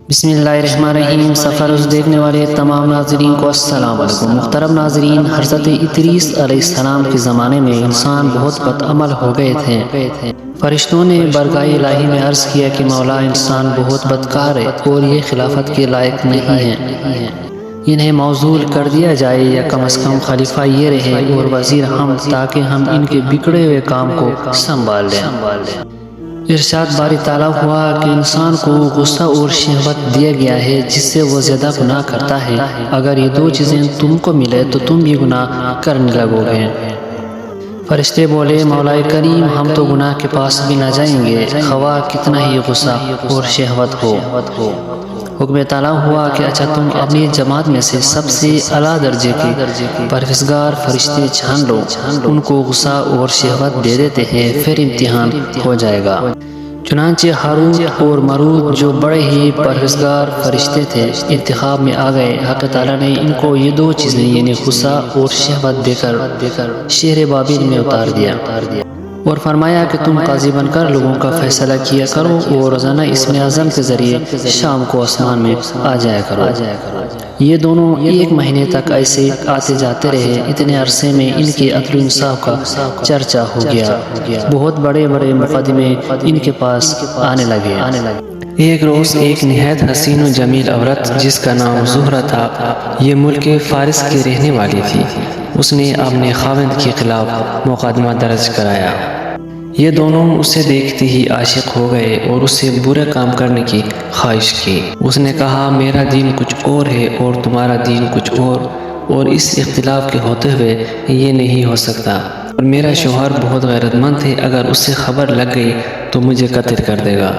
بسم اللہ الرحمن الرحیم۔ سفر اس دیکھنے والے تمام ناظرین کو السلام علیکم۔ محترم ناظرین، حضرت ادریس علیہ السلام کے زمانے میں انسان بہت بد عمل ہو گئے تھے۔ فرشتوں نے بارگاہ الہی میں عرض کیا کہ مولا، انسان بہت بدکار ہے اور یہ خلافت کے لائق نہیں ہے، انہیں معزول کر دیا جائے یا کم از کم خلیفہ یہ رہے اور وزیر ہم، تاکہ ہم ان کے بگڑے ہوئے کام کو سنبھال لیں۔ ارشاد باری تعالیٰ ہوا کہ انسان کو غصہ اور شہوت دیا گیا ہے جس سے وہ زیادہ گناہ کرتا ہے۔ اگر یہ دو چیزیں تم کو ملے تو تم بھی گناہ کرنے لگو گے۔ فرشتے بولے، مولا کریم، ہم تو گناہ کے پاس بھی نہ جائیں گے، خواہ کتنا ہی غصہ اور شہوت ہو۔ حکم تعالیٰ ہوا کہ اچھا، تم اپنی جماعت میں سے سب سے اعلیٰ درجے کے پرہیزگار فرشتے چھان لو، ان کو غصہ اور شہوت دے دیتے ہیں، پھر امتحان ہو جائے گا۔ چنانچہ ہاروت اور ماروت جو بڑے ہی پرہیزگار فرشتے تھے انتخاب میں آ گئے۔ حق تعالیٰ نے ان کو یہ دو چیزیں یعنی غصہ اور شہوت دے کر شہر بابل میں اتار دیا اور فرمایا کہ تم قاضی بن کر لوگوں کا فیصلہ کیا کرو اور روزانہ اسم اعظم کے ذریعے شام کو آسمان میں آ جایا کرو۔ یہ دونوں 1 مہینے تک ایسے آتے جاتے رہے۔ اتنے عرصے میں ان کے عدل و انصاف کا چرچا ہو گیا، بہت بڑے بڑے مقدمے ان کے پاس آنے لگے۔ ایک روز ایک نہایت حسین و جمیل عورت جس کا نام زہرہ تھا، یہ ملک فارس کی رہنے والی تھی، اس نے اپنے خاوند کے خلاف مقدمہ درج کرایا۔ یہ دونوں اسے دیکھتے ہی عاشق ہو گئے اور اس سے برا کام کرنے کی خواہش کی۔ اس نے کہا، میرا دین کچھ اور ہے اور تمہارا دین کچھ اور اس اختلاف کے ہوتے ہوئے یہ نہیں ہو سکتا، اور میرا شوہر بہت غیرت مند ہے، اگر اس سے خبر لگ گئی تو مجھے قتل کر دے گا،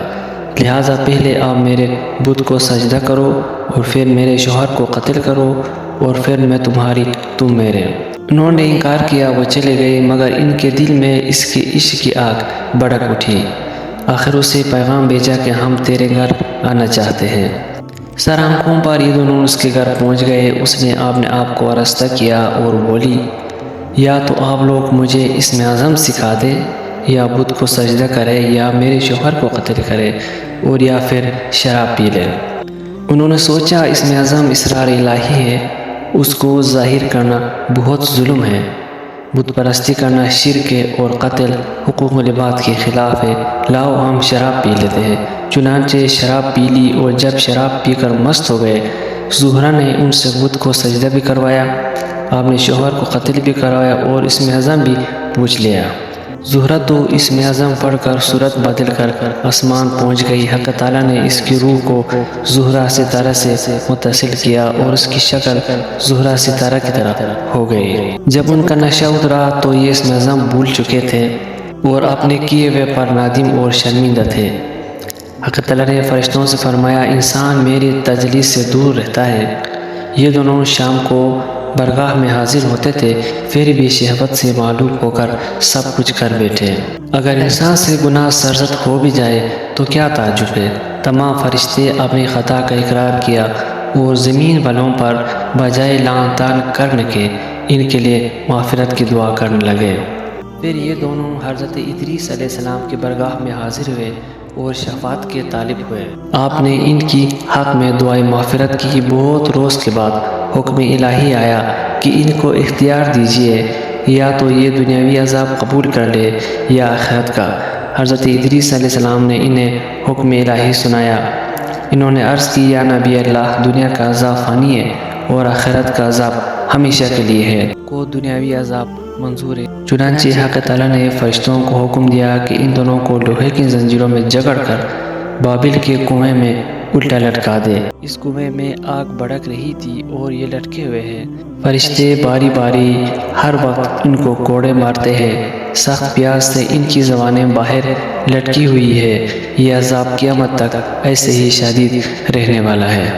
لہٰذا پہلے آپ میرے بت کو سجدہ کرو اور پھر میرے شوہر کو قتل کرو اور پھر میں تمہاری تم میرے۔ انہوں نے انکار کیا، وہ چلے گئے، مگر ان کے دل میں اس کے عشق کی آگ بھڑک اٹھی۔ آخر اسے پیغام بھیجا کہ ہم تیرے گھر آنا چاہتے ہیں۔ سر آنکھوں پر یہ دونوں اس کے گھر پہنچ گئے۔ اس نے اپنے آپ کو آراستہ کیا اور بولی، یا تو آپ لوگ مجھے اسم اعظم سکھا دے، یا بت کو سجدہ کرے، یا میرے شوہر کو قتل کرے، اور یا پھر شراب پی لے۔ انہوں نے سوچا، اسم اعظم اسرار الہی ہے، اس کو ظاہر کرنا بہت ظلم ہے، بت پرستی کرنا شرک ہے اور قتل حقوق العباد کے خلاف ہے، لاؤ ہم شراب پی لیتے ہیں۔ چنانچہ شراب پی لی، اور جب شراب پی کر مست ہو گئے، زہرہ نے ان سے بت کو سجدہ بھی کروایا، اپنے شوہر کو قتل بھی کروایا اور اسم اعظم بھی پوچھ لیا۔ زہرہ تو اسم اعظم پڑھ کر صورت بدل کر آسمان پہنچ گئی۔ حق تعالیٰ نے اس کی روح کو زہرہ ستارہ سے متصل کیا اور اس کی شکل زہرہ ستارہ کی طرح ہو گئی۔ جب ان کا نشہ اترا تو یہ اسم اعظم بھول چکے تھے اور اپنے کیے ہوئے پر نادم اور شرمندہ تھے۔ حق تعالیٰ نے فرشتوں سے فرمایا، انسان میری تجلیس سے دور رہتا ہے۔ یہ دونوں شام کو بارگاہ میں حاضر ہوتے تھے، پھر بھی شہوت سے معلوم ہو کر سب کچھ کر بیٹھے۔ اگر انسان سے گناہ سرزد ہو بھی جائے تو کیا تعجب ہے۔ تمام فرشتے اپنی خطا کا اقرار کیا اور زمین والوں پر بجائے لعن طعن کرنے کے ان کے لیے مغفرت کی دعا کرنے لگے۔ پھر یہ دونوں حضرت ادریس علیہ السلام کی بارگاہ میں حاضر ہوئے اور شفاعت کے طالب ہوئے۔ آپ نے ان کی حق میں دعائے مغفرت کی۔ بہت روز کے بعد حکم الہی آیا کہ ان کو اختیار دیجیے، یا تو یہ دنیاوی عذاب قبول کر لے یا آخرت کا۔ حضرت ادریس علیہ السلام نے انہیں حکم الہی سنایا۔ انہوں نے عرض کی، یا نبی اللہ، دنیا کا عذاب فانی ہے اور آخرت کا عذاب ہمیشہ کے لیے ہے، کو دنیاوی عذاب منظور ہے۔ چنانچہ حق تعالیٰ نے فرشتوں کو حکم دیا کہ ان دونوں کو لوہے کی زنجیروں میں جکڑ کر بابل کے کنویں میں الٹا لٹکا دے۔ اس کنویں میں آگ بھڑک رہی تھی اور یہ لٹکے ہوئے ہیں۔ فرشتے باری باری ہر وقت ان کو کوڑے مارتے ہیں، سخت پیاس سے ان کی زبانیں باہر لٹکی ہوئی ہے۔ یہ عذاب قیامت تک ایسے ہی شدید رہنے والا ہے۔